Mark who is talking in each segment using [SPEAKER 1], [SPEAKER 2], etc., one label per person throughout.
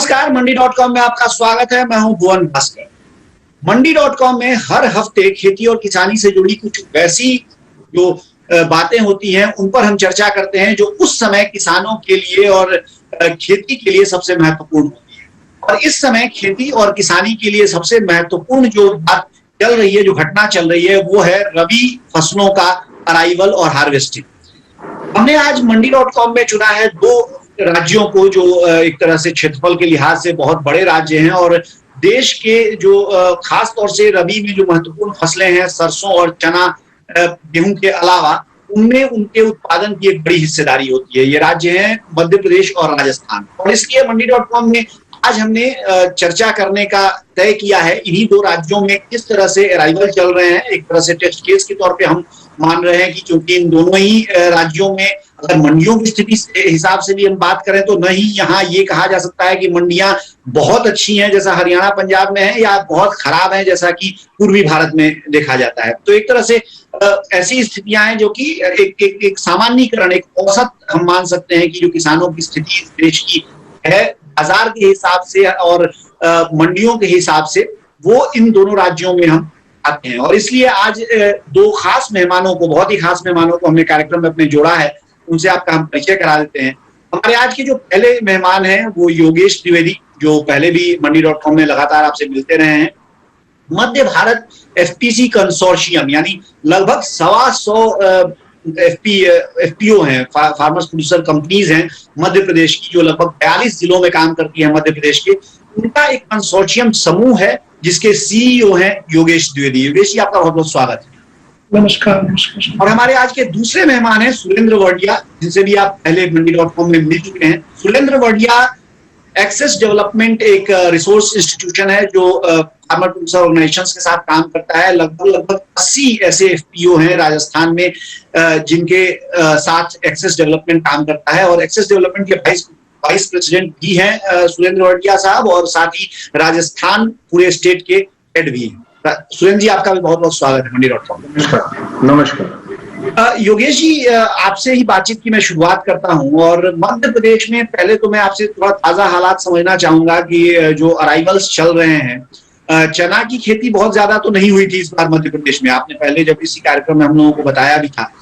[SPEAKER 1] नमस्कार, मंडी.com में आपका स्वागत है। मैं हूं भुवन भास्कर। मंडी.com में हर हफ्ते खेती और किसानी से जुड़ी कुछ वैसी जो बातें होती हैं उन पर हम चर्चा करते हैं जो उस समय किसानों के लिए और खेती के लिए सबसे महत्वपूर्ण होती है। और इस समय खेती और किसानी के लिए सबसे महत्वपूर्ण जो बात चल रही है, जो घटना चल रही है, वो है रबी फसलों का अराइवल और हार्वेस्टिंग। हमने आज मंडी.com में चुना है दो राज्यों को जो एक तरह से क्षेत्रफल के लिहाज से बहुत बड़े राज्य हैं और देश के जो खास तौर से रबी में जो महत्वपूर्ण फसलें हैं, सरसों और चना, गेहूं के अलावा उनमें उनके उत्पादन की एक बड़ी हिस्सेदारी होती है। ये राज्य हैं मध्य प्रदेश और राजस्थान। और इसलिए मंडी.com में आज हमने चर्चा करने का तय किया है इन्हीं दो राज्यों में किस तरह से अराइवल चल रहे हैं। एक तरह से टेस्ट केस के तौर पे हम मान रहे हैं कि क्योंकि इन दोनों ही राज्यों में अगर मंडियों की स्थिति के हिसाब से भी हम बात करें तो नहीं यहाँ ये कहा जा सकता है कि मंडियां बहुत अच्छी हैं जैसा हरियाणा पंजाब में है, या बहुत खराब हैं जैसा कि पूर्वी भारत में देखा जाता है। तो एक तरह से ऐसी स्थितियां हैं जो कि एक सामान्यीकरण, एक औसत हम मान सकते हैं कि जो किसानों की स्थिति देश की है बाजार के हिसाब से और मंडियों के हिसाब से, वो इन दोनों राज्यों में हम आते हैं। और इसलिए आज दो खास मेहमानों को, बहुत ही खास मेहमानों को हमने कार्यक्रम में अपने जोड़ा है, उनसे आपका हम परिचय करा देते हैं। हमारे आज के जो पहले मेहमान हैं वो योगेश द्विवेदी, जो पहले भी मंडी.com में लगातार आपसे मिलते रहे हैं। मध्य भारत एफपीसी कंसोर्शियम यानी लगभग 125 एफपीओ हैं, फार्मर्स प्रोड्यूसर कंपनीज हैं मध्य प्रदेश की, जो लगभग 42 जिलों में काम करती है मध्य प्रदेश के। उनका एक कंसोर्शियम समूह है जिसके सीईओ हैं योगेश द्विवेदी। योगेश जी, आपका बहुत बहुत स्वागत है।
[SPEAKER 2] नमस्कार। नमस्कार।
[SPEAKER 1] और हमारे आज के दूसरे मेहमान हैं सुरेंद्र वर्डिया, जिनसे भी आप पहले मंडी.com में मिल चुके हैं। सुरेंद्र वर्डिया एक्सेस डेवलपमेंट एक रिसोर्स इंस्टीट्यूशन है जो फार्मर प्रोड्यूसर ऑर्गेनाइजेशंस के साथ काम करता है। लगभग 80 ऐसे एफपीओ हैं राजस्थान में जिनके साथ एक्सेस डेवलपमेंट काम करता है। और एक्सेस डेवलपमेंट के वाइस प्रेसिडेंट भी हैं सुरेंद्र वर्डिया साहब, और साथ ही राजस्थान पूरे स्टेट के हेड भी हैं। सुरेंद्र जी, आपका भी बहुत बहुत स्वागत है मंडी.com।
[SPEAKER 2] नमस्कार।
[SPEAKER 1] योगेश जी, आपसे ही बातचीत की मैं शुरुआत करता हूं। और मध्य प्रदेश में पहले तो मैं आपसे थोड़ा ताजा हालात समझना चाहूंगा कि जो अराइवल्स चल रहे हैं, चना की खेती बहुत ज्यादा तो नहीं हुई थी इस बार मध्य प्रदेश में। आपने पहले जब इसी कार्यक्रम में हम लोगों को बताया भी था।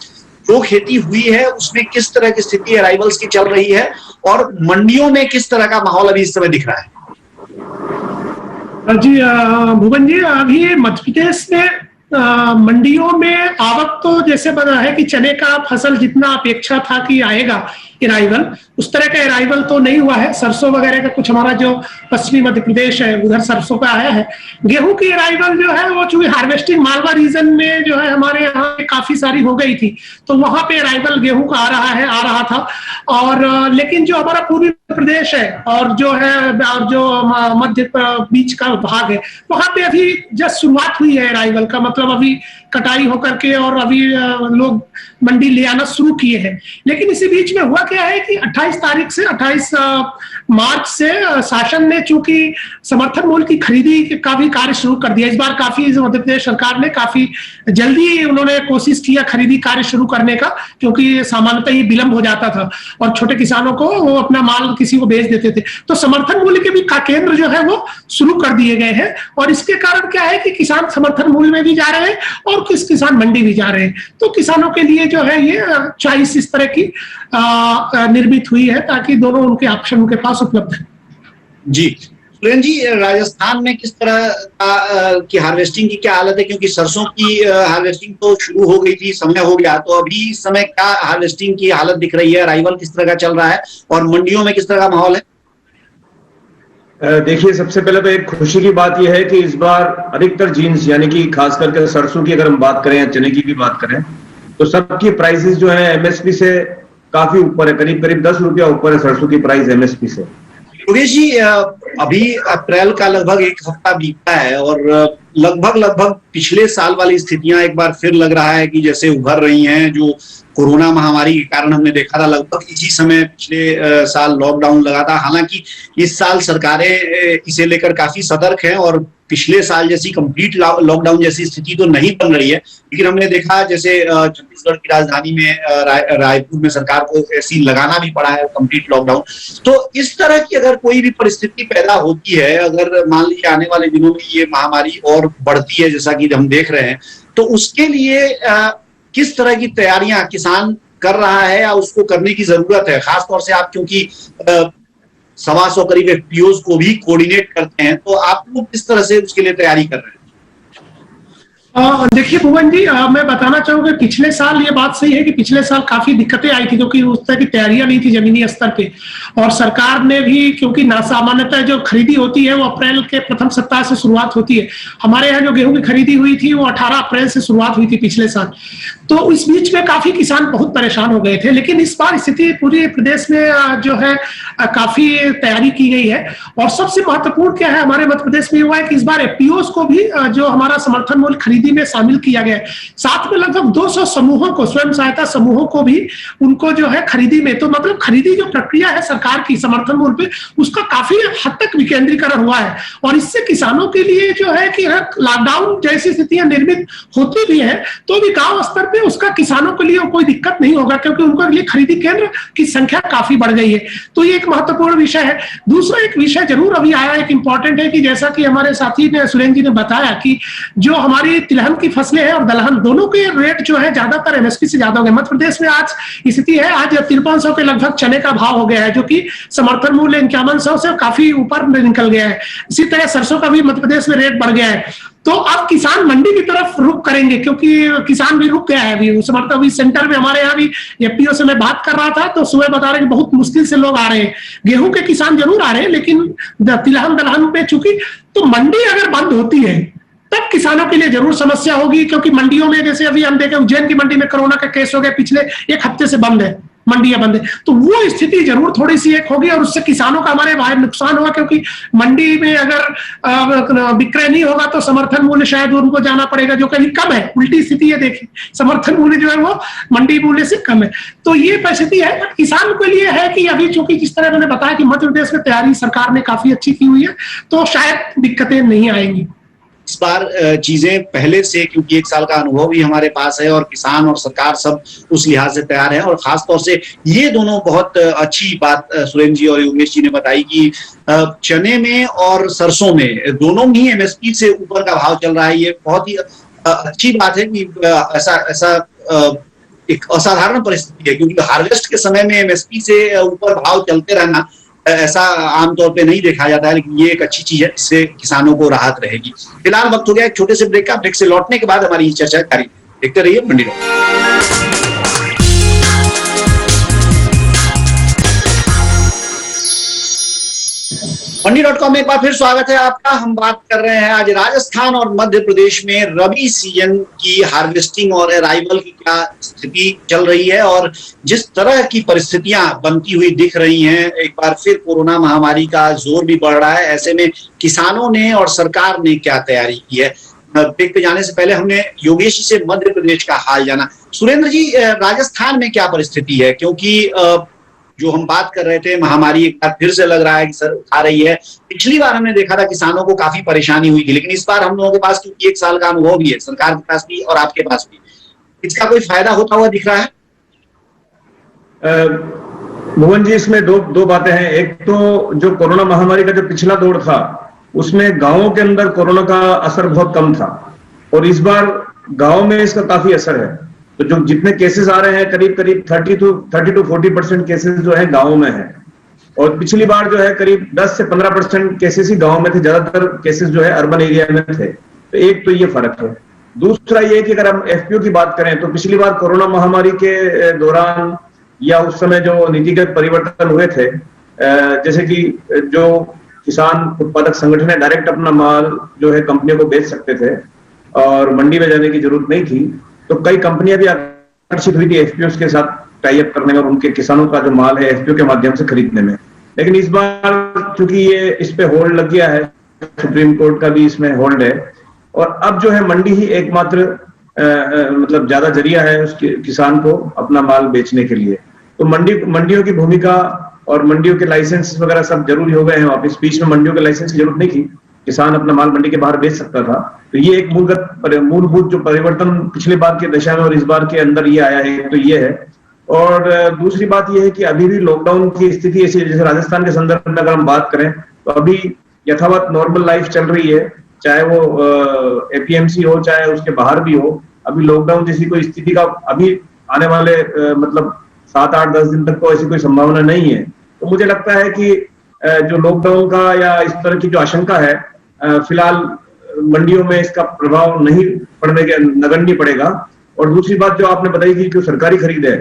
[SPEAKER 1] जो खेती हुई है उसमें किस तरह की स्थिति अराइवल्स की चल रही है और मंडियों में किस तरह का माहौल अभी इस समय दिख रहा है?
[SPEAKER 2] जी भुवन जी, अभी मध्य प्रदेश में मंडियों में आवक तो जैसे बना है कि चने का फसल जितना अपेक्षा था कि आएगा अराइवल, उस तरह का अराइवल तो नहीं हुआ है। सरसों वगैरह का कुछ हमारा जो पश्चिमी मध्य प्रदेश है उधर सरसों का आया है। गेहूं की अराइवल जो है वो चूंकि हार्वेस्टिंग मालवा रीजन में जो है हमारे यहाँ काफी सारी हो गई थी, तो वहां पे अराइवल गेहूं का आ रहा था। और लेकिन जो हमारा पूर्वी प्रदेश है और जो है और जो मध्य बीच का भाग है, वहां पे अभी जस्ट शुरुआत हुई है अराइवल का, मतलब अभी कटाई होकर के और अभी लोग मंडी ले आना शुरू किए हैं। लेकिन इसी बीच में हुआ क्या है कि 28 मार्च से शासन ने चूंकि समर्थन मूल्य की खरीदी का भी कार्य शुरू कर दिया। इस बार काफी मध्य प्रदेश सरकार ने काफी जल्दी उन्होंने कोशिश किया खरीदी कार्य शुरू करने का, क्योंकि सामान्यतः ये विलंब हो जाता था और छोटे किसानों को वो अपना माल किसी को बेच देते थे। तो समर्थन मूल्य के भी केंद्र जो है वो शुरू कर दिए गए हैं। और इसके कारण क्या है कि किसान समर्थन मूल्य में भी जा रहे हैं और किसान मंडी भी जा रहे हैं। तो किसानों के लिए जो है ये चॉइस इस तरह की निर्मित हुई है ताकि दोनों उनके ऑप्शन उनके पास उपलब्ध है।
[SPEAKER 1] जी सुरेंद्र जी, राजस्थान में किस तरह की हार्वेस्टिंग की क्या हालत है? क्योंकि सरसों की हार्वेस्टिंग तो शुरू हो गई थी, समय हो गया, तो अभी इस समय क्या हार्वेस्टिंग की हालत दिख रही है? अराइवल किस तरह का चल रहा है और मंडियों में किस तरह का माहौल है?
[SPEAKER 3] देखिए, सबसे पहले तो एक खुशी की बात यह है कि इस बार अधिकतर जीन्स यानी कि खास करके सरसों की अगर हम बात करें या चने की भी बात करें तो सबकी प्राइसेस जो है एमएसपी से काफी ऊपर है, करीब 10 रुपया ऊपर है सरसों की प्राइस एमएसपी से।
[SPEAKER 1] योगेश जी, अभी अप्रैल का लगभग एक हफ्ता बीता है और लगभग पिछले साल वाली स्थितियां एक बार फिर लग रहा है कि जैसे उभर रही हैं। जो कोरोना महामारी के कारण हमने देखा था लगभग इसी समय पिछले साल लॉकडाउन लगा था। हालांकि इस साल सरकारें इसे लेकर काफी सतर्क हैं और पिछले साल जैसी कंप्लीट लॉकडाउन जैसी स्थिति तो नहीं बन रही है, लेकिन हमने देखा जैसे छत्तीसगढ़ की राजधानी में रायपुर में सरकार को ऐसी लगाना भी पड़ा है कंप्लीट लॉकडाउन। तो इस तरह की अगर कोई भी परिस्थिति पैदा होती है, अगर मान लीजिए आने वाले दिनों में ये महामारी और बढ़ती है जैसा कि हम देख रहे हैं, तो उसके लिए किस तरह की तैयारियां किसान कर रहा है या उसको करने की जरूरत है? खासतौर से आप क्योंकि 125 करीब एफपीओज को भी कोऑर्डिनेट करते हैं, तो आप लोग किस तरह से उसके लिए तैयारी कर रहे हैं?
[SPEAKER 2] देखिए भुवन जी, मैं बताना चाहूंगा पिछले साल ये बात सही है कि पिछले साल काफी दिक्कतें आई थी क्योंकि उस तरह की तैयारियां नहीं थी जमीनी स्तर पे, और सरकार ने भी क्योंकि सामान्यतः जो खरीदी होती है वो अप्रैल के प्रथम सप्ताह से शुरुआत होती है। हमारे यहाँ जो गेहूं की खरीदी हुई थी वो 18 अप्रैल से शुरुआत हुई थी पिछले साल। तो इस बीच में काफी किसान बहुत परेशान हो गए थे, लेकिन इस बार स्थिति पूरे प्रदेश में जो है काफी तैयारी की गई है। और सबसे महत्वपूर्ण क्या है हमारे मध्य प्रदेश में हुआ है कि इस बार एफपीओज को भी जो हमारा समर्थन मूल्य खरीदी में शामिल किया गया है। साथ में लगभग 200 समूहों को, स्वयं सहायता समूहों को भी उनको जो है खरीदी में, तो मतलब खरीदी जो प्रक्रिया है सरकार की समर्थन मूल्य पे, उसका काफी हद तक विकेंद्रीकरण हुआ है। और इससे किसानों के लिए जो है कि लॉकडाउन जैसी स्थितियां निर्मित होती भी है तो भी गांव स्तर पे उसका किसानों के लिए कोई दिक्कत नहीं होगा क्योंकि उनके लिए खरीदी केंद्र की संख्या काफी बढ़ गई है। तो ये एक महत्वपूर्ण विषय है। दूसरा एक विषय जरूर अभी आया, एक इंपॉर्टेंट है कि जैसा कि हमारे साथी ने सुरेंद्र जी ने बताया कि जो हमारी तिलहन की फसलें हैं और दलहन दोनों के रेट जो है ज्यादातर एमएसपी से ज्यादा हो गए। मध्य प्रदेश में आज स्थिति है, आज 5300 के लगभग चने का भाव हो गया है जो कि समर्थन मूल्य 5100 से काफी ऊपर निकल गया है। इसी तरह सरसों का भी मध्य प्रदेश में रेट बढ़ गया है। तो अब किसान मंडी की तरफ रुख करेंगे क्योंकि किसान भी रुक गया है। अभी समर्थन अभी सेंटर में हमारे यहाँ भी एफपीओ से मैं बात कर रहा था तो सुबह बता रहे हैं कि बहुत मुश्किल से लोग आ रहे हैं। गेहूं के किसान जरूर आ रहे हैं लेकिन तिलहन दलहन पे चूंकि तो मंडी अगर बंद होती है तब किसानों के लिए जरूर समस्या होगी क्योंकि मंडियों में जैसे अभी हम देखें उज्जैन की मंडी में कोरोना का केस हो गया, पिछले एक हफ्ते से बंद है, मंडियां बंद है। तो वो स्थिति जरूर थोड़ी सी एक होगी और उससे किसानों का हमारे बाहर नुकसान होगा क्योंकि मंडी में अगर विक्रय नहीं होगा तो समर्थन मूल्य शायद उनको जाना पड़ेगा जो कहीं कम है। उल्टी स्थिति है, देखिए समर्थन मूल्य जो है वो मंडी मूल्य से कम है। तो ये परिस्थिति है। बट किसान के लिए है कि अभी चूंकि जिस तरह मैंने बताया कि मध्य प्रदेश में तैयारी सरकार ने काफी अच्छी की हुई है तो शायद दिक्कतें नहीं आएंगी
[SPEAKER 1] इस बार। चीजें पहले से, क्योंकि एक साल का अनुभव भी हमारे पास है और किसान और सरकार सब उस लिहाज से तैयार है। और खासतौर से ये दोनों बहुत अच्छी बात सुरेंद्र जी और योगेश जी ने बताई कि चने में और सरसों में दोनों ही एमएसपी से ऊपर का भाव चल रहा है। ये बहुत ही अच्छी बात है कि ऐसा एक असाधारण परिस्थिति है क्योंकि हार्वेस्ट के समय में एमएसपी से ऊपर भाव चलते रहना ऐसा आमतौर पे नहीं देखा जाता है, लेकिन ये एक अच्छी चीज है, इससे किसानों को राहत रहेगी। फिलहाल वक्त हो गया एक छोटे से ब्रेक का। ब्रेक से लौटने के बाद हमारी चर्चा जारी। देखते रहिए मंडी मंडी.com में एक बार फिर स्वागत है आपका। हम बात कर रहे हैं आज राजस्थान और मध्य प्रदेश में रबी सीजन की हार्वेस्टिंग और अराइवल की क्या स्थिति चल रही है और जिस तरह की परिस्थितियां बनती हुई दिख रही हैं। एक बार फिर कोरोना महामारी का जोर भी बढ़ रहा है, ऐसे में किसानों ने और सरकार ने क्या तैयारी की है। ब्रेक पे जाने से पहले हमने योगेश जी से मध्य प्रदेश का हाल जाना। सुरेंद्र जी, राजस्थान में क्या परिस्थिति है? क्योंकि जो हम बात कर रहे थे महामारी एक बार फिर से लग रहा है कि सर आ रही है। पिछली बार हमने देखा था किसानों को काफी परेशानी हुई थी, लेकिन इस बार हम लोगों के पास क्योंकि एक साल का अनुभव भी है, सरकार के पास भी और आपके पास भी, इसका कोई फायदा होता हुआ दिख रहा है?
[SPEAKER 3] भुवन जी, इसमें दो बातें हैं। एक तो जो कोरोना महामारी का जो पिछला दौर था उसमें गांवों के अंदर कोरोना का असर बहुत कम था और इस बार गांव में इसका काफी असर है। तो जो जितने केसेस आ रहे हैं करीब 30 to 40% केसेस जो है गाँव में है और पिछली बार जो है करीब 10 से 15% केसेस ही गाँव में थे, ज्यादातर केसेस जो है अर्बन एरिया में थे। तो एक तो ये फर्क है। दूसरा ये कि अगर हम एफपीओ की बात करें तो पिछली बार कोरोना महामारी के दौरान या उस समय जो नीतिगत परिवर्तन हुए थे, जैसे कि जो किसान उत्पादक संगठन है डायरेक्ट अपना माल जो है कंपनियों को बेच सकते थे और मंडी में जाने की जरूरत नहीं थी, तो कई कंपनियां भी आकर्षित हुई थी एफपीओ के साथ टाई अप करने में और उनके किसानों का जो माल है एफपीओ के माध्यम से खरीदने में। लेकिन इस बार चूंकि ये इस पे होल्ड लग गया है, सुप्रीम कोर्ट का भी इसमें होल्ड है, और अब जो है मंडी ही एकमात्र मतलब ज्यादा जरिया है उसके किसान को अपना माल बेचने के लिए। तो मंडियों की भूमिका और मंडियों के लाइसेंस वगैरह सब जरूरी हो गए हैं। वापिस बीच में मंडियों के लाइसेंस की जरूरत नहीं थी, किसान अपना माल मंडी के बाहर बेच सकता था। तो ये एक मूलभूत जो परिवर्तन पिछले बार के दशा में और इस बार के अंदर ये आया है, तो ये है। और दूसरी बात ये है कि अभी भी लॉकडाउन की स्थिति ऐसी, जैसे राजस्थान के संदर्भ में अगर हम बात करें तो अभी यथावत नॉर्मल लाइफ चल रही है, चाहे वो एपीएमसी हो चाहे उसके बाहर भी हो। अभी लॉकडाउन जैसी कोई स्थिति का अभी आने वाले मतलब 7, 8, 10 दिन तक तो ऐसी कोई संभावना नहीं है। तो मुझे लगता है कि जो लॉकडाउन का या इस तरह की जो आशंका है, फिलहाल मंडियों में इसका प्रभाव नहीं पड़ने के नगण्य पड़ेगा। और दूसरी बात जो आपने बताई कि जो सरकारी खरीद है,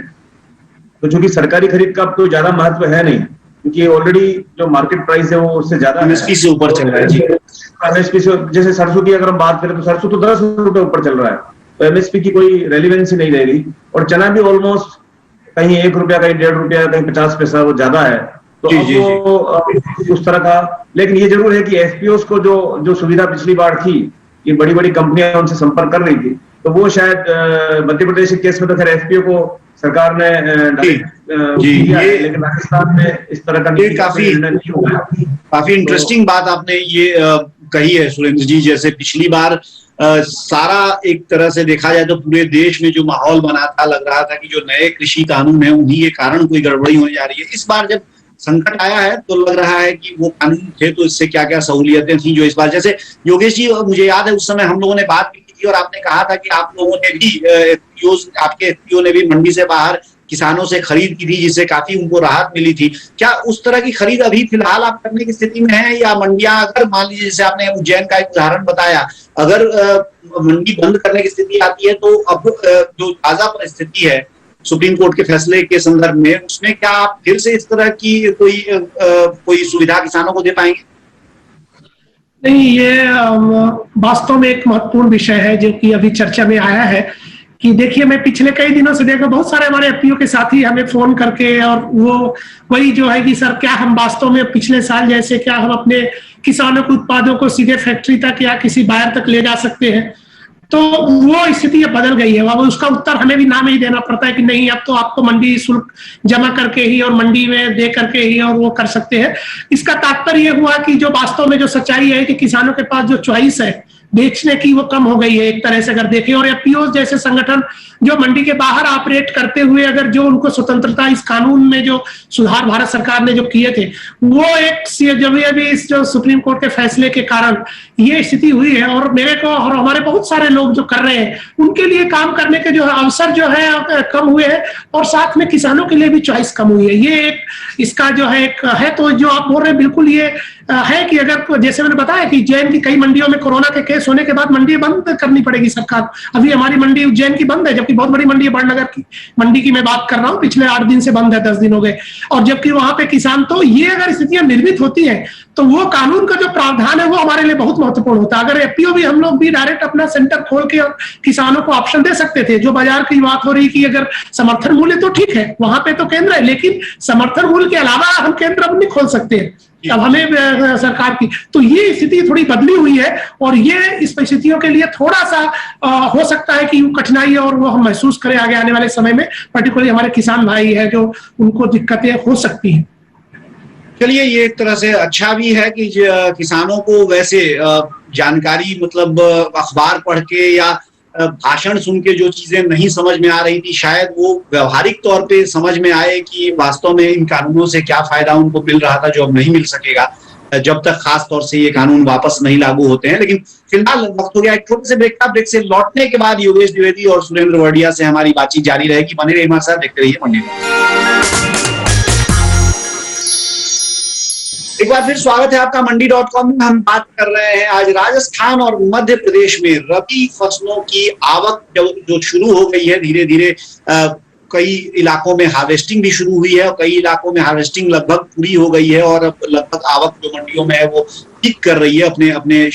[SPEAKER 3] तो चूंकि सरकारी खरीद का तो ज्यादा महत्व है नहीं, क्योंकि ऑलरेडी जो मार्केट प्राइस है वो उससे ज्यादा
[SPEAKER 1] एमएसपी से ऊपर चल रहा है जी।
[SPEAKER 3] एमएसपी से, जैसे सरसों की अगर हम बात करें तो सरसों तो 10 रुपए ऊपर चल रहा है, तो एमएसपी की कोई रेलिवेंस ही नहीं रहेगी। और चना भी ऑलमोस्ट कहीं 1 रुपया, कहीं 1.5 रुपया, कहीं 50 पैसा वो ज्यादा है। तो
[SPEAKER 1] जी,
[SPEAKER 3] अब उस तरह का, लेकिन ये जरूर है कि एफपीओस को जो सुविधा पिछली बार थी कि बड़ी बड़ी कंपनियां उनसे संपर्क कर रही थी, तो वो शायद मध्य प्रदेश के केस में तो खैर एफपीओ को सरकार ने किया है, लेकिन राजस्थान में इस तरह का
[SPEAKER 1] काफी
[SPEAKER 3] नहीं हुआ।
[SPEAKER 1] काफी इंटरेस्टिंग बात आपने ये कही है सुरेंद्र जी। जैसे पिछली बार सारा एक तरह से देखा जाए तो पूरे देश में जो माहौल बना था, लग रहा था कि जो नए कृषि कानून है उन्हीं के कारण कोई गड़बड़ी होने जा रही है। इस बार जब संकट आया है तो लग रहा है कि वो कानून थे तो इससे क्या क्या सहूलियतें थी जो इस बार, जैसे योगेश जी मुझे याद है उस समय हम लोगों ने बात भी की थी और आपने कहा था कि आप लोगों ने भी आपके एफपीओ ने भी मंडी से बाहर किसानों से खरीद की थी, जिससे काफी उनको राहत मिली थी। क्या उस तरह की खरीद अभी फिलहाल आप करने की स्थिति में है, या मंडियां अगर मान लीजिए जैसे आपने उज्जैन का एक उदाहरण बताया, अगर मंडी बंद करने की स्थिति आती है तो अब जो ताजा परिस्थिति है सुप्रीम कोर्ट के फैसले के संदर्भ में, उसमें क्या आप फिर से इस तरह की कोई सुविधा किसानों को दे पाएंगे?
[SPEAKER 2] नहीं, ये वास्तव में एक महत्वपूर्ण विषय है जो कि अभी चर्चा में आया है। कि देखिए, मैं पिछले कई दिनों से देखा बहुत सारे हमारे एफपीओ के साथी हमें फोन करके, और वो वही जो है कि सर क्या हम वास्तव में पिछले साल जैसे क्या हम अपने किसानों के उत्पादों को सीधे फैक्ट्री तक या किसी बायर तक ले जा सकते हैं? तो वो स्थिति अब बदल गई है। अब उसका उत्तर हमें भी नाम ही देना पड़ता है कि नहीं, अब तो आपको मंडी शुल्क जमा करके ही और मंडी में दे करके ही और वो कर सकते हैं। इसका तात्पर्य ये हुआ कि जो वास्तव में जो सच्चाई है कि किसानों के पास जो चॉइस है बेचने की वो कम हो गई है एक तरह से अगर देखें। और एफपीओ जैसे संगठन जो मंडी के बाहर ऑपरेट करते हुए अगर जो उनको स्वतंत्रता इस कानून में जो सुधार भारत सरकार ने जो किए थे, वो एक जब अभी इस जो सुप्रीम कोर्ट के फैसले के कारण ये स्थिति हुई है, और मेरे को और हमारे बहुत सारे लोग जो कर रहे हैं उनके लिए काम करने के जो अवसर जो है कम हुए हैं, और साथ में किसानों के लिए भी चॉइस कम हुई है। ये एक इसका जो है एक है। तो जो आप बोल रहे हैं बिल्कुल ये है कि अगर जैसे मैंने बताया कि उज्जैन की कई मंडियों में कोरोना के केस होने के बाद मंडी बंद करनी पड़ेगी सरकार। अभी हमारी मंडी उज्जैन की बंद है, जबकि बहुत बड़ी मंडी है बड़नगर की मंडी की मैं बात कर रहा हूँ, पिछले 8 दिन से बंद है, 10 दिन हो गए। और जबकि वहां पे किसान, तो ये अगर स्थितियां निर्मित होती है तो वो कानून का जो प्रावधान है वो हमारे लिए बहुत महत्वपूर्ण होता है। अगर एफपीओ भी हम लोग भी डायरेक्ट अपना सेंटर खोल के किसानों को ऑप्शन दे सकते थे। जो बाजार की बात हो रही कि अगर समर्थन मूल्य तो ठीक है, वहां पे तो केंद्र है, लेकिन समर्थन मूल्य के अलावा हम केंद्र अब नहीं खोल सकते हैं अब हमें सरकार की। तो ये स्थिति थोड़ी बदली हुई है, और ये इस परिस्थितियों के लिए थोड़ा सा हो सकता है कि कठिनाई और वो हम महसूस करें आगे आने वाले समय में, पर्टिकुलरली हमारे किसान भाई है जो उनको दिक्कतें हो सकती हैं।
[SPEAKER 1] चलिए, ये एक तरह से अच्छा भी है कि किसानों को वैसे जानकारी, मतलब अखबार पढ़ के या भाषण सुन के जो चीजें नहीं समझ में आ रही थी, शायद वो व्यवहारिक तौर पे समझ में आए कि वास्तव में इन कानूनों से क्या फायदा उनको मिल रहा था जो अब नहीं मिल सकेगा जब तक खास तौर से ये कानून वापस नहीं लागू होते हैं। लेकिन फिलहाल वक्त हो गया एक छोटे से ब्रेक का। ब्रेक से लौटने के बाद योगेश द्विवेदी और सुरेंद्र वर्डिया से हमारी बातचीत जारी रहेगी। बने रहिए हमारे साथ, देखते रहिए मंडी। एक बार फिर स्वागत है आपका मंडी.com में। हम बात कर रहे हैं आज राजस्थान और मध्य प्रदेश में रबी फसलों की आवक जो शुरू हो गई है धीरे धीरे। कई इलाकों में हार्वेस्टिंग भी शुरू हुई है और कई इलाकों में हार्वेस्टिंग लगभग पूरी हो गई है, और लगभग आवक जो मंडियों में है वो पीक कर रही है, अपने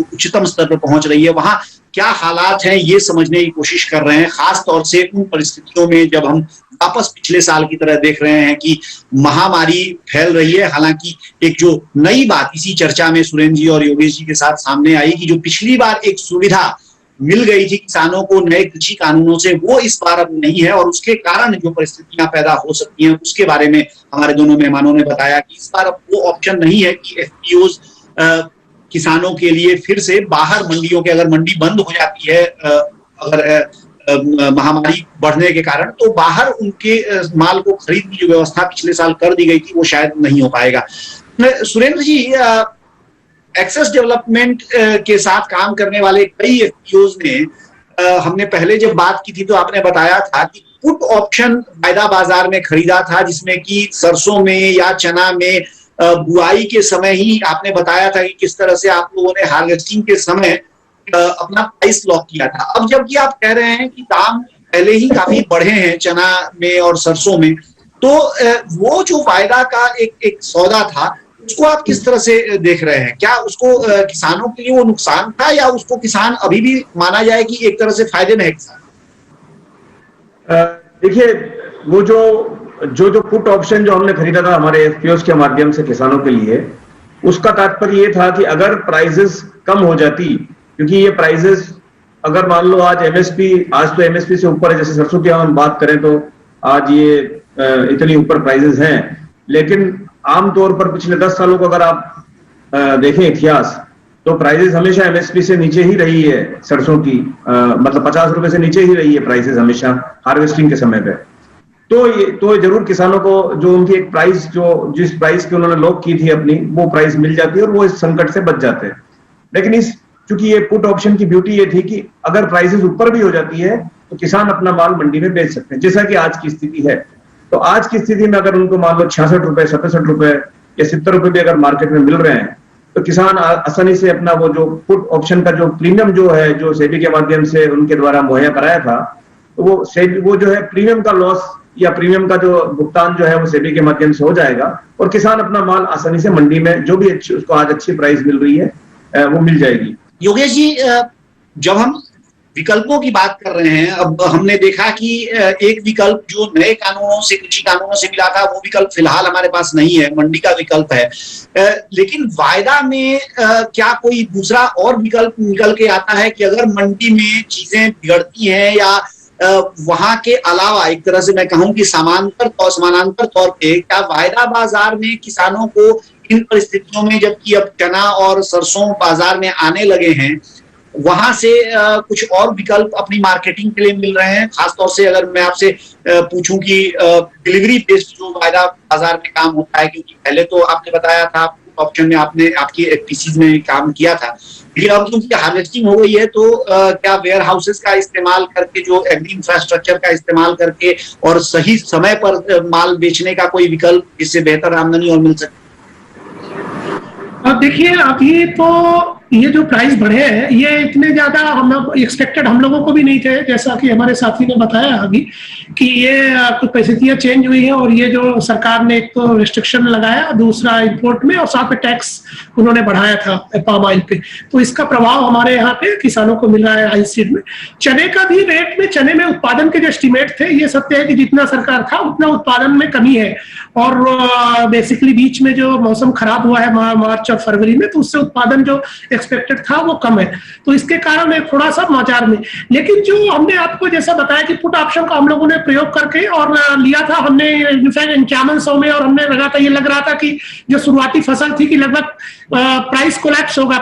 [SPEAKER 1] उच्चतम स्तर पर पहुंच रही है। वहां क्या हालात हैं ये समझने की कोशिश कर रहे हैं, खास तौर से उन परिस्थितियों में जब हम वापस पिछले साल की तरह देख रहे हैं कि महामारी फैल रही है। हालांकि एक जो नई बात इसी चर्चा में सुरेंद्र जी और योगेश जी के साथ सामने आई कि जो पिछली बार एक सुविधा मिल गई थी किसानों को नए कृषि कानूनों से, वो इस बार अब नहीं है और उसके कारण जो परिस्थितियां पैदा हो सकती हैं उसके बारे में हमारे दोनों मेहमानों ने बताया कि इस बार अब वो ऑप्शन नहीं है कि एफपीओज किसानों के लिए फिर से बाहर मंडियों के, अगर मंडी बंद हो जाती है अगर महामारी बढ़ने के कारण, तो बाहर उनके माल को खरीदने की जो व्यवस्था पिछले साल कर दी गई थी वो शायद नहीं हो पाएगा। सुरेंद्र जी, एक्सेस डेवलपमेंट के साथ काम करने वाले कई एफपीओज ने, हमने पहले जब बात की थी तो आपने बताया था कि पुट ऑप्शन वायदा बाजार में खरीदा था, जिसमें कि सरसों में या चना में बुआई के समय ही आपने बताया था कि किस तरह से आप लोगों ने हार्वेस्टिंग के समय अपना प्राइस लॉक किया था। अब जबकि आप कह रहे हैं कि दाम पहले ही काफी बढ़े हैं चना में और सरसों में, तो वो जो वायदा का एक सौदा था उसको आप किस तरह से देख रहे हैं? क्या उसको किसानों के लिए वो नुकसान था या उसको किसान अभी भी माना जाए कि एक तरह से फायदे में है किसान?
[SPEAKER 3] देखिए, वो जो पुट ऑप्शन जो हमने खरीदा था हमारे एफपीओस के माध्यम से किसानों के लिए, उसका तात्पर्य ये था कि अगर प्राइसेस कम हो जाती, क्योंकि ये प्राइसेस अगर मान लो आज तो एमएसपी से ऊपर है, जैसे सरसों की हम बात करें तो आज ये इतनी ऊपर प्राइसेस हैं, लेकिन आमतौर पर पिछले 10 सालों को अगर आप देखें इतिहास, तो प्राइसेस हमेशा एमएसपी से नीचे ही रही है सरसों की, मतलब 50 रुपए से नीचे ही रही है प्राइसेस हमेशा हार्वेस्टिंग के समय पे। तो जरूर किसानों को जो उनकी एक प्राइस, जो जिस प्राइस की उन्होंने लॉक की थी अपनी, वो प्राइस मिल जाती है और वो इस संकट से बच जाते हैं। लेकिन चूंकि ये पुट ऑप्शन की ब्यूटी ये थी कि अगर प्राइसेस ऊपर भी हो जाती है तो किसान अपना माल मंडी में बेच सकते हैं, जैसा कि आज की स्थिति है। तो आज की स्थिति में अगर उनको मान लो 66 रुपए, 67 रुपए या 70 रुपए भी अगर मार्केट में मिल रहे हैं, तो किसान आसानी से अपना वो जो पुट ऑप्शन का जो प्रीमियम जो है, जो सेबी के माध्यम से उनके द्वारा मुहैया कराया था, तो वो जो है प्रीमियम का लॉस या प्रीमियम का जो भुगतान जो है वो सेबी के माध्यम से हो जाएगा और किसान अपना माल आसानी से मंडी में जो भी उसको आज अच्छी प्राइस मिल रही है वो मिल जाएगी।
[SPEAKER 1] योगेश जी, जब हम विकल्पों की बात कर रहे हैं, अब हमने देखा कि एक विकल्प जो नए कानूनों से, कृषि कानूनों से मिला था, वो विकल्प फिलहाल हमारे पास नहीं है, मंडी का विकल्प है। लेकिन वायदा में क्या कोई दूसरा और विकल्प निकल के आता है कि अगर मंडी में चीजें बिगड़ती हैं या वहां के अलावा, एक तरह से मैं कहूं कि समानांतर तौर पे, क्या वायदा बाजार में किसानों को इन परिस्थितियों में, जबकि अब चना और सरसों बाजार में आने लगे हैं, वहां से कुछ और विकल्प अपनी मार्केटिंग के लिए मिल रहे हैं? खासतौर से अगर मैं आपसे पूछूं कि डिलीवरी बेस्ड जो वायदा बाजार में काम होता है, क्योंकि पहले तो आपने बताया था ऑप्शन में आपने आपकी एफपीसीज में काम किया था, लेकिन अब क्योंकि हार्वेस्टिंग हो गई है तो क्या वेयर हाउसेस का इस्तेमाल करके, जो एग्री इंफ्रास्ट्रक्चर का इस्तेमाल करके और सही समय पर माल बेचने का कोई विकल्प जिससे बेहतर आमदनी और मिल सके?
[SPEAKER 2] अब देखिए, अभी तो ये जो प्राइस बढ़े हैं ये इतने ज्यादा हम लोग एक्सपेक्टेड हम लोगों को भी नहीं थे, जैसा कि हमारे साथी ने बताया अभी कि ये कुछ परिस्थितियां चेंज हुई है और ये जो सरकार ने एक तो रिस्ट्रिक्शन लगाया, दूसरा इंपोर्ट में, और साथ में टैक्स उन्होंने बढ़ाया था पाम ऑयल पे, तो इसका प्रभाव हमारे यहाँ पे किसानों को मिल रहा है हाई सीड में। चने का भी रेट में, चने में उत्पादन के जो एस्टिमेट थे, ये सत्य है कि जितना सरकार था उतना उत्पादन में कमी है और बेसिकली बीच में जो मौसम खराब हुआ है मार्च और फरवरी में, तो उससे उत्पादन जो एक्सपेक्टेड था वो कम है, तो इसके कारण है थोड़ा सा बाजार में। लेकिन जो हमने आपको जैसा बताया कि पुट ऑप्शन का हम लोगों ने प्रयोग करके और लिया था हमने 5100 में, और हमने लगा था, ये लग रहा था कि जो शुरुआती फसल थी कि लगभग प्राइस कोलैप्स होगा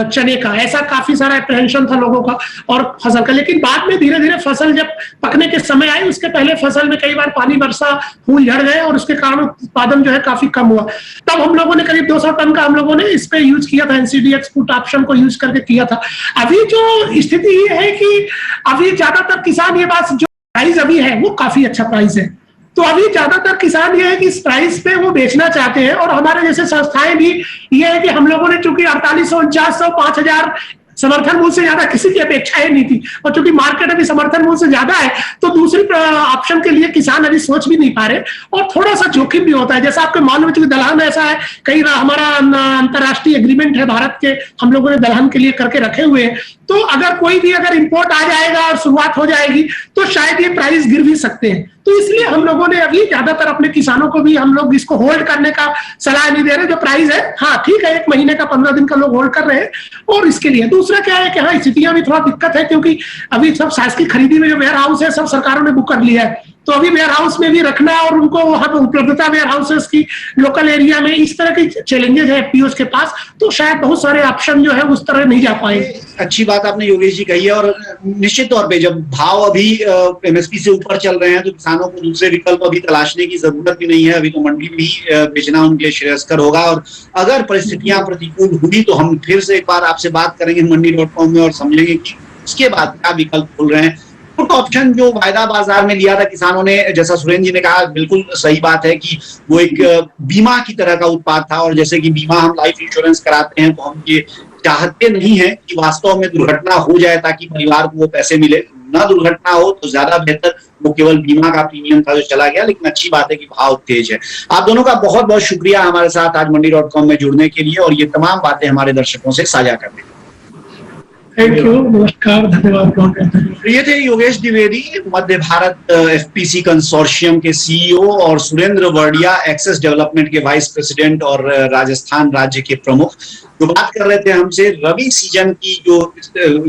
[SPEAKER 2] चने का, ऐसा काफी सारा अप्रहेंशन था लोगों का और फसल का। लेकिन बाद में धीरे धीरे फसल जब पकने के समय आई, उसके पहले फसल में कई बार पानी बरसा, फूल झड़ गए और उसके कारण उत्पादन जो है काफी कम हुआ। तब हम लोगों ने करीब 200 टन का हम लोगों ने इस पे यूज किया था, एनसीडीएक्स पुट ऑप्शन को यूज करके किया था। अभी जो स्थिति ये है कि अभी ज्यादातर किसान, ये बात जो प्राइस अभी है वो काफी अच्छा प्राइस है, तो अभी ज्यादातर किसान ये है कि इस प्राइस पे वो बेचना चाहते हैं। और हमारे जैसे संस्थाएं भी ये है कि हम लोगों ने चूंकि 4800, 4900, 5000 समर्थन मूल्य से ज्यादा किसी की अपेक्षाएं नहीं थी, और चूंकि मार्केट अभी समर्थन मूल्य से ज्यादा है तो दूसरी ऑप्शन के लिए किसान अभी सोच भी नहीं पा रहे, और थोड़ा सा जोखिम भी होता है। जैसा आपके मालूम है, चूंकि दलहन ऐसा है, कई हमारा अंतरराष्ट्रीय एग्रीमेंट है भारत के, हम लोगों ने दलहन के लिए करके रखे हुए हैं, तो अगर कोई भी अगर इंपोर्ट आ जाएगा और शुरुआत हो जाएगी तो शायद ये प्राइस गिर भी सकते हैं। तो इसलिए हम लोगों ने अभी ज्यादातर अपने किसानों को भी हम लोग इसको होल्ड करने का सलाह नहीं दे रहे। जो प्राइस है हाँ ठीक है, 1 महीने का 15 दिन का लोग होल्ड कर रहे हैं। और इसके लिए दूसरा क्या है कि हाँ स्थितियां भी थोड़ा दिक्कत है, क्योंकि अभी सब शासकीय खरीदी में जो वेयर हाउस है सब सरकारों ने बुक कर लिया है, तो अभी वेयर हाउस में भी रखना और उनको वहां पर उपलब्धता वेयर हाउसेस की लोकल एरिया में, इस तरह की चैलेंजेस है एफपीओस के पास, तो शायद बहुत सारे ऑप्शन जो है उस तरह नहीं जा पाएंगे।
[SPEAKER 1] अच्छी बात आपने योगेश जी कही है। और निश्चित तौर पे जब भाव अभी एमएसपी से ऊपर चल रहे हैं तो किसानों को दूसरे विकल्प अभी तलाशने की जरूरत भी नहीं है। अभी तो मंडी में ही बेचना उनके लिए श्रेयस्कर होगा। और अगर परिस्थितियां प्रतिकूल हुई तो हम फिर से एक बार आपसे बात करेंगे मंडी.com में और समझेंगे कि उसके बाद क्या विकल्प खुल रहे हैं। पुट ऑप्शन जो वायदा बाजार में लिया था किसानों ने, जैसा सुरेंद्र जी ने कहा, बिल्कुल सही बात है कि वो एक बीमा की तरह का उत्पाद था। और जैसे कि बीमा हम लाइफ इंश्योरेंस कराते हैं तो हम ये चाहते नहीं है कि वास्तव में दुर्घटना हो जाए ताकि परिवार को वो पैसे मिले। ना दुर्घटना हो तो ज्यादा बेहतर, वो केवल बीमा का प्रीमियम था जो चला गया। लेकिन अच्छी बात है कि भाव तेज है। आप दोनों का बहुत बहुत शुक्रिया हमारे साथ आज मंडी.com में जुड़ने के लिए और ये तमाम बातें हमारे दर्शकों से साझा करने के लिए।
[SPEAKER 2] थैंक यू, नमस्कार, धन्यवाद।
[SPEAKER 1] ये थे योगेश द्विवेदी, मध्य भारत एफपीसी कंसोर्शियम के सीईओ, और सुरेंद्र वर्डिया, एक्सेस डेवलपमेंट के वाइस प्रेसिडेंट और राजस्थान राज्य के प्रमुख, जो बात कर रहे थे हमसे रबी सीजन की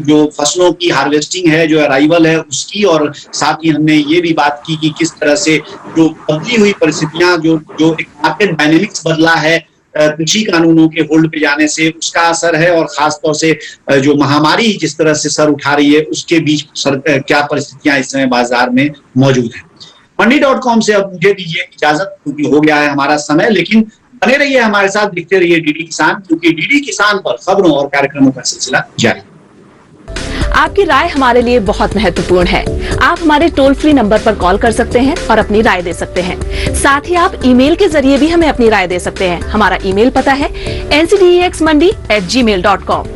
[SPEAKER 1] जो फसलों की हार्वेस्टिंग है, जो अराइवल है उसकी। और साथ ही हमने ये भी बात की कि किस तरह से जो बदली हुई परिस्थितियां, जो एक मार्केट डायनेमिक्स बदला है कृषि कानूनों के होल्ड पे जाने से, उसका असर है। और खासतौर से जो महामारी जिस तरह से सर उठा रही है उसके बीच क्या परिस्थितियां इस समय बाजार में मौजूद हैं। मंडी.com से अब मुझे दीजिए इजाजत, क्योंकि हो गया है हमारा समय। लेकिन बने रहिए हमारे साथ, दिखते रहिए डीडी किसान, क्योंकि डीडी किसान पर खबरों और कार्यक्रमों का सिलसिला जारी।
[SPEAKER 4] आपकी राय हमारे लिए बहुत महत्वपूर्ण है। आप हमारे टोल फ्री नंबर पर कॉल कर सकते हैं और अपनी राय दे सकते हैं। साथ ही आप ईमेल के जरिए भी हमें अपनी राय दे सकते हैं। हमारा ईमेल पता है ncdexmandi@gmail.com।